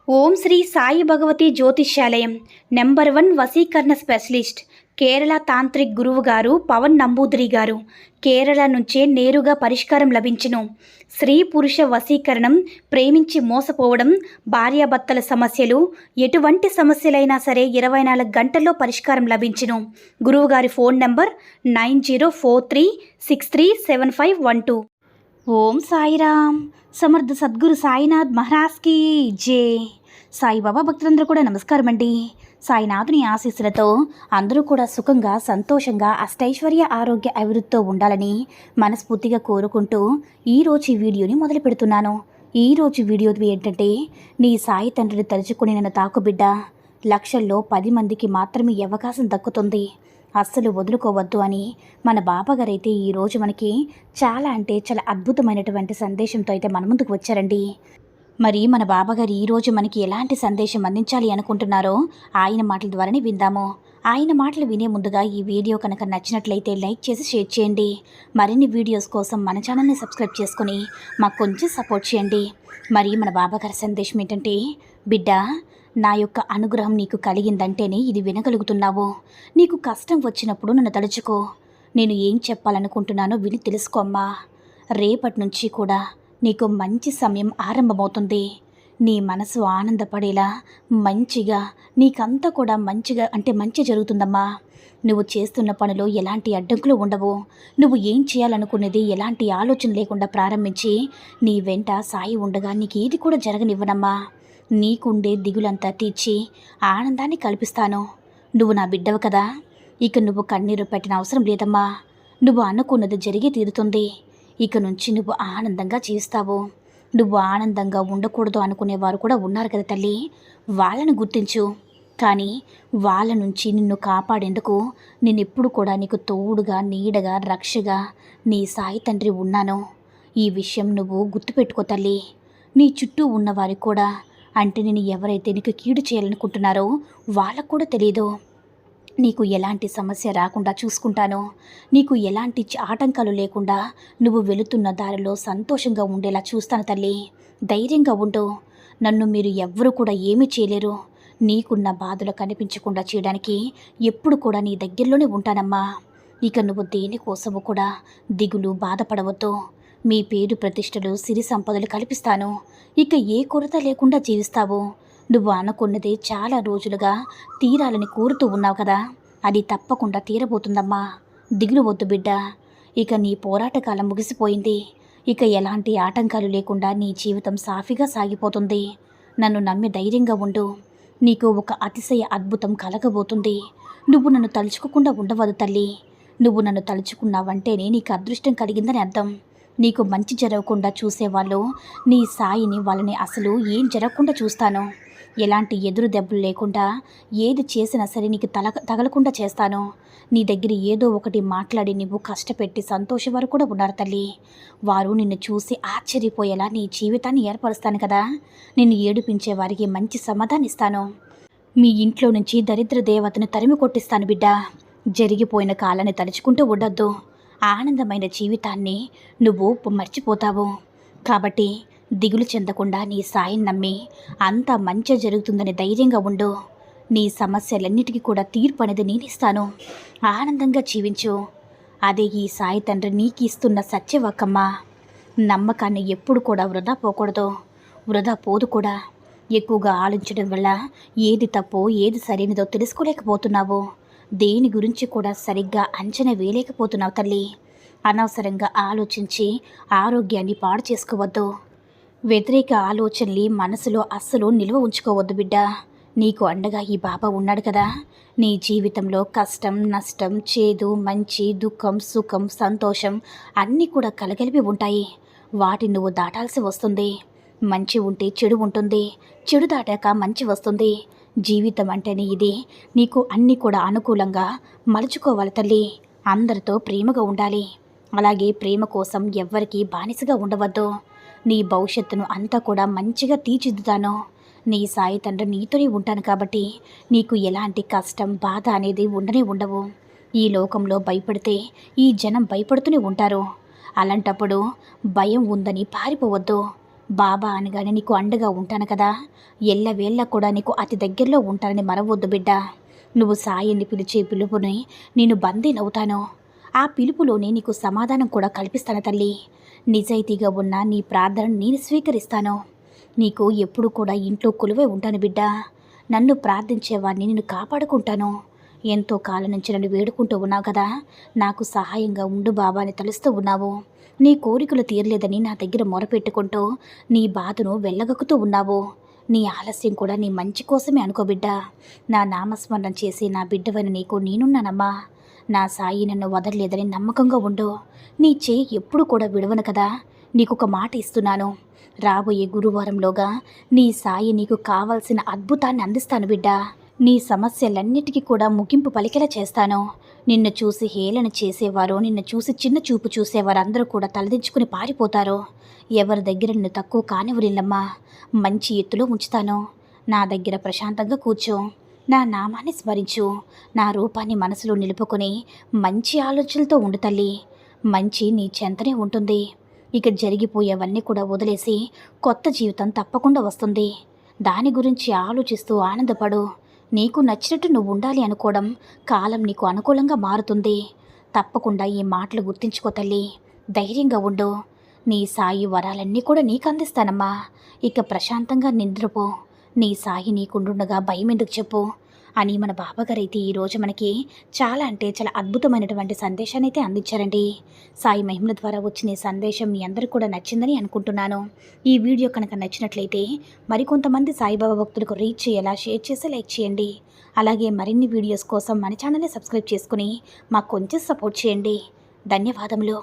ఓం శ్రీ సాయి భగవతి జ్యోతిష్యాలయం నెంబర్ 1 వశీకరణ specialist Kerala tantric గురువు గారు పవన్ నంబూదిరి గారు. కేరళ నుంచే నేరుగా పరిష్కారం లభించును. స్త్రీ పురుష వశీకరణం, ప్రేమించి మోసపోవడం, భార్యాభర్తల సమస్యలు, ఎటువంటి సమస్యలైనా సరే 24 గంటల్లో పరిష్కారం లభించును. గురువుగారి ఫోన్ నంబర్ 9043637512. ఓం సాయిరామ్. సమర్థ సద్గురు సాయినాథ్ మహారాజ్కి జై. సాయిబాబా భక్తులందరూ కూడా నమస్కారం అండి. సాయినాథుని ఆశీస్సులతో అందరూ కూడా సుఖంగా, సంతోషంగా, అష్టైశ్వర్య, ఆరోగ్య అభివృద్ధితో ఉండాలని మనస్ఫూర్తిగా కోరుకుంటూ ఈరోజు ఈ వీడియోని మొదలు పెడుతున్నాను. ఈరోజు వీడియో ఏంటంటే, నీ సాయి తండ్రిని తలుచుకుని నన్ను తాకు బిడ్డ, లక్షల్లో 10 మందికి మాత్రమే అవకాశం దక్కుతుంది, అస్సలు వదులుకోవద్దు అని మన బాబాగారు అయితే ఈరోజు మనకి చాలా అద్భుతమైనటువంటి సందేశంతో అయితే మన ముందుకు వచ్చారండి. మరి మన బాబాగారు ఈరోజు మనకి ఎలాంటి సందేశం అందించాలి అనుకుంటున్నారో ఆయన మాటల ద్వారానే విందాము. ఆయన మాటలు వినే ముందుగా ఈ వీడియో కనుక నచ్చినట్లయితే లైక్ చేసి షేర్ చేయండి. మరిన్ని వీడియోస్ కోసం మన ఛానల్ని సబ్స్క్రైబ్ చేసుకుని మాకు కొంచెం సపోర్ట్ చేయండి. మరి మన బాబాగారి సందేశం ఏంటంటే, బిడ్డ, నా యొక్క అనుగ్రహం నీకు కలిగిందంటేనే ఇది వినగలుగుతున్నావు. నీకు కష్టం వచ్చినప్పుడు నన్ను తలుచుకో. నేను ఏం చెప్పాలనుకుంటున్నానో విని తెలుసుకోమ్మా. రేపటి నుంచి కూడా నీకు మంచి సమయం ఆరంభమవుతుంది. నీ మనసు ఆనందపడేలా మంచిగా, నీకంతా కూడా మంచి జరుగుతుందమ్మా. నువ్వు చేస్తున్న పనిలో ఎలాంటి అడ్డంకులు ఉండవు. నువ్వు ఏం చేయాలనుకునేది ఎలాంటి ఆలోచన లేకుండా ప్రారంభించి నీ వెంట సాయి ఉండగా నీకు ఏది కూడా జరగనివ్వనమ్మా. నీకుండే దిగులంతా తీర్చి ఆనందాన్ని కల్పిస్తాను. నువ్వు నా బిడ్డవు కదా, ఇక నువ్వు కన్నీరు పెట్టిన అవసరం లేదమ్మా. నువ్వు అనుకున్నది జరిగి తీరుతుంది. ఇక నుంచి నువ్వు ఆనందంగా జీవిస్తావు. నువ్వు ఆనందంగా ఉండకూడదు అనుకునేవారు కూడా ఉన్నారు కదా తల్లి, వాళ్ళను గుర్తించు. కానీ వాళ్ళ నుంచి నిన్ను కాపాడేందుకు నేనెప్పుడు కూడా నీకు తోడుగా, నీడగా, రక్షగా నీ సాయి తండ్రి ఉన్నాను. ఈ విషయం నువ్వు గుర్తుపెట్టుకో తల్లి. నీ చుట్టూ ఉన్నవారికి కూడా, అంటే నేను ఎవరైతే నీకు కీడు చేయాలనుకుంటున్నారో వాళ్ళకు కూడా తెలియదు. నీకు ఎలాంటి సమస్య రాకుండా చూసుకుంటాను. నీకు ఎలాంటి ఆటంకాలు లేకుండా నువ్వు వెళుతున్న దారిలో సంతోషంగా ఉండేలా చూస్తాను తల్లి. ధైర్యంగా ఉండు. నన్ను మీరు ఎవ్వరూ కూడా ఏమీ చేయలేరు. నీకున్న బాధలు కనిపించకుండా చేయడానికి ఎప్పుడు కూడా నీ దగ్గరలోనే ఉంటానమ్మా. ఇక నువ్వు దేనికోసము కూడా దిగులు, బాధపడవద్దు. మీ పేరు ప్రతిష్టలు, సిరి సంపదలు కల్పిస్తాను. ఇక ఏ కొరత లేకుండా జీవిస్తావు. నువ్వు అనుకున్నది చాలా రోజులుగా తీరాలని కోరుతూ ఉన్నావు కదా, అది తప్పకుండా తీరబోతుందమ్మా. దిగులు వద్దు బిడ్డ. ఇక నీ పోరాట కాలం ముగిసిపోయింది. ఇక ఎలాంటి ఆటంకాలు లేకుండా నీ జీవితం సాఫీగా సాగిపోతుంది. నన్ను నమ్మి ధైర్యంగా ఉండు. నీకు ఒక అతిశయ అద్భుతం కలగబోతుంది. నువ్వు నన్ను తలుచుకోకుండా ఉండవద్దు తల్లి. నువ్వు నన్ను తలుచుకున్నావంటేనే నీకు అదృష్టం కలిగిందని అర్థం. నీకు మంచి జరగకుండా చూసేవాళ్ళు నీ సాయిని, వాళ్ళని అసలు ఏం జరగకుండా చూస్తాను. ఎలాంటి ఎదురు దెబ్బలు లేకుండా ఏది చేసినా సరే నీకు తగలకుండా చేస్తాను. నీ దగ్గర ఏదో ఒకటి మాట్లాడి నువ్వు కష్టపెట్టి సంతోషవారు కూడా ఉన్నారు తల్లి. వారు నిన్ను చూసి ఆశ్చర్యపోయేలా నీ జీవితాన్ని ఏర్పరుస్తాను కదా. నిన్ను ఏడిపించే వారికి మంచి సమాధానం ఇస్తాను. మీ ఇంట్లో నుంచి దరిద్ర దేవతను తరిమి కొట్టిస్తాను బిడ్డ. జరిగిపోయిన కాలాన్ని తలుచుకుంటూ ఉండొద్దు. ఆనందమైన జీవితాన్ని నువ్వు మర్చిపోతావు. కాబట్టి దిగులు చెందకుండా నీ సాయిని నమ్మి అంతా మంచి జరుగుతుందని ధైర్యంగా ఉండు. నీ సమస్యలన్నిటికీ కూడా తీర్పు అనేది నేను ఇస్తాను. ఆనందంగా జీవించు. అదే ఈ సాయి తండ్రి నీకు ఇస్తున్న సత్యవాకమ్మా. నమ్మకాన్ని ఎప్పుడు కూడా వృధా పోకూడదు. వృధా పోదు కూడా. ఎక్కువగా ఆలోచించడం వల్ల ఏది తప్పో, ఏది సరైనదో తెలుసుకోలేకపోతున్నావు. దేని గురించి కూడా సరిగ్గా అంచనా వేయలేకపోతున్నావు తల్లి. అనవసరంగా ఆలోచించి ఆరోగ్యాన్ని పాడు చేసుకోవద్దు. వ్యతిరేక ఆలోచనలు మనసులో అస్సలు నిల్వ ఉంచుకోవద్దు బిడ్డ. నీకు అండగా ఈ బాబా ఉన్నాడు కదా. నీ జీవితంలో కష్టం, నష్టం, చేదు, మంచి, దుఃఖం, సుఖం, సంతోషం అన్నీ కూడా కలగలిపి ఉంటాయి. వాటిని నువ్వు దాటాల్సి వస్తుంది. మంచి ఉంటే చెడు ఉంటుంది, చెడు దాటాక మంచి వస్తుంది. జీవితం అంటేనే ఇది. నీకు అన్నీ కూడా అనుకూలంగా మలుచుకోవాలి తల్లి. అందరితో ప్రేమగా ఉండాలి. అలాగే ప్రేమ కోసం ఎవ్వరికీ బానిసగా ఉండవద్దు. నీ భవిష్యత్తును అంతా కూడా మంచిగా తీర్చిదిద్దుతాను. నీ సాయి తండ్రి నీతోనే ఉంటాను కాబట్టి నీకు ఎలాంటి కష్టం, బాధ అనేది ఉండవు. ఈ లోకంలో భయపడితే ఈ జనం భయపడుతూనే ఉంటారు. అలాంటప్పుడు భయం ఉందని పారిపోవద్దు. బాబా అనగానే నీకు అండగా ఉంటాను కదా, ఎల్లవేళ్ళ కూడా నీకు అతి దగ్గరలో ఉంటానని మరవద్దు బిడ్డ. నువ్వు సాయిని పిలిచే పిలుపుని నేను బందీనవుతాను. ఆ పిలుపులోనే నీకు సమాధానం కూడా కల్పిస్తాను తల్లి. నిజాయితీగా ఉన్న నీ ప్రార్థనను నేను స్వీకరిస్తాను. నీకు ఎప్పుడు కూడా ఇంట్లో కొలువై ఉంటాను బిడ్డ. నన్ను ప్రార్థించేవారిని నేను కాపాడుకుంటాను. ఎంతో కాలం నుంచి నన్ను వేడుకుంటూ ఉన్నావు కదా, నాకు సహాయంగా ఉండు బాబా అని తలుస్తూ ఉన్నావు. నీ కోరికలు తీరలేదని నా దగ్గర మొరపెట్టుకుంటూ నీ బాధను వెళ్ళగక్కుతూ ఉన్నావు. నీ ఆలస్యం కూడా నీ మంచి కోసమే అనుకో బిడ్డ. నా నామస్మరణ చేసి నా బిడ్డవైన నీకు నేనున్నానమ్మా. నా సాయి నన్ను వదలలేదని నమ్మకంగా ఉండు. నీ చేయి ఎప్పుడు కూడా విడవను కదా. నీకొక మాట ఇస్తున్నాను. రాబోయే గురువారంలోగా నీ సాయి నీకు కావాల్సిన అద్భుతాన్ని అందిస్తాను బిడ్డ. నీ సమస్యలన్నిటికీ కూడా ముగింపు పలికేలా చేస్తాను. నిన్ను చూసి హేళన చేసేవారు, నిన్ను చూసి చిన్న చూపు చూసేవారు అందరూ కూడా తలదించుకుని పారిపోతారు. ఎవరి దగ్గర నిన్ను తక్కువ కానివ్వరిల్లమ్మా. మంచి ఎత్తులో ఉంచుతాను. నా దగ్గర ప్రశాంతంగా కూర్చో. నా నామాన్ని స్మరించు. నా రూపాన్ని మనసులో నిలుపుకొని మంచి ఆలోచనలతో ఉండు తల్లి. మంచి నీ చెంతనే ఉంటుంది. ఇక జరిగిపోయేవన్నీ కూడా వదిలేసి కొత్త జీవితం తప్పకుండా వస్తుంది. దాని గురించి ఆలోచిస్తూ ఆనందపడు. నీకు నచ్చినట్టు నువ్వు ఉండాలి అనుకోవడం కాలం నీకు అనుకూలంగా మారుతుంది. తప్పకుండా ఈ మాటలు గుర్తించుకో తల్లి. ధైర్యంగా ఉండు. నీ సాయి వరాలన్నీ కూడా నీకు అందిస్తానమ్మా. ఇక ప్రశాంతంగా నిద్రపో. నీ సాయి నీకుండుండగా భయం ఎందుకు చెప్పు అని మన బాబాగారు అయితే ఈరోజు మనకి చాలా అంటే చాలా అద్భుతమైనటువంటి సందేశాన్ని అయితే అందించారండి. సాయి మహిమల ద్వారా వచ్చిన సందేశం మీ అందరికీ కూడా నచ్చిందని అనుకుంటున్నాను. ఈ వీడియో కనుక నచ్చినట్లయితే మరికొంతమంది సాయిబాబా భక్తులకు రీచ్ చేయాలా షేర్ చేసి లైక్ చేయండి. అలాగే మరిన్ని వీడియోస్ కోసం మన ఛానల్ని సబ్స్క్రైబ్ చేసుకుని మాకు కొంచెం సపోర్ట్ చేయండి. ధన్యవాదములు.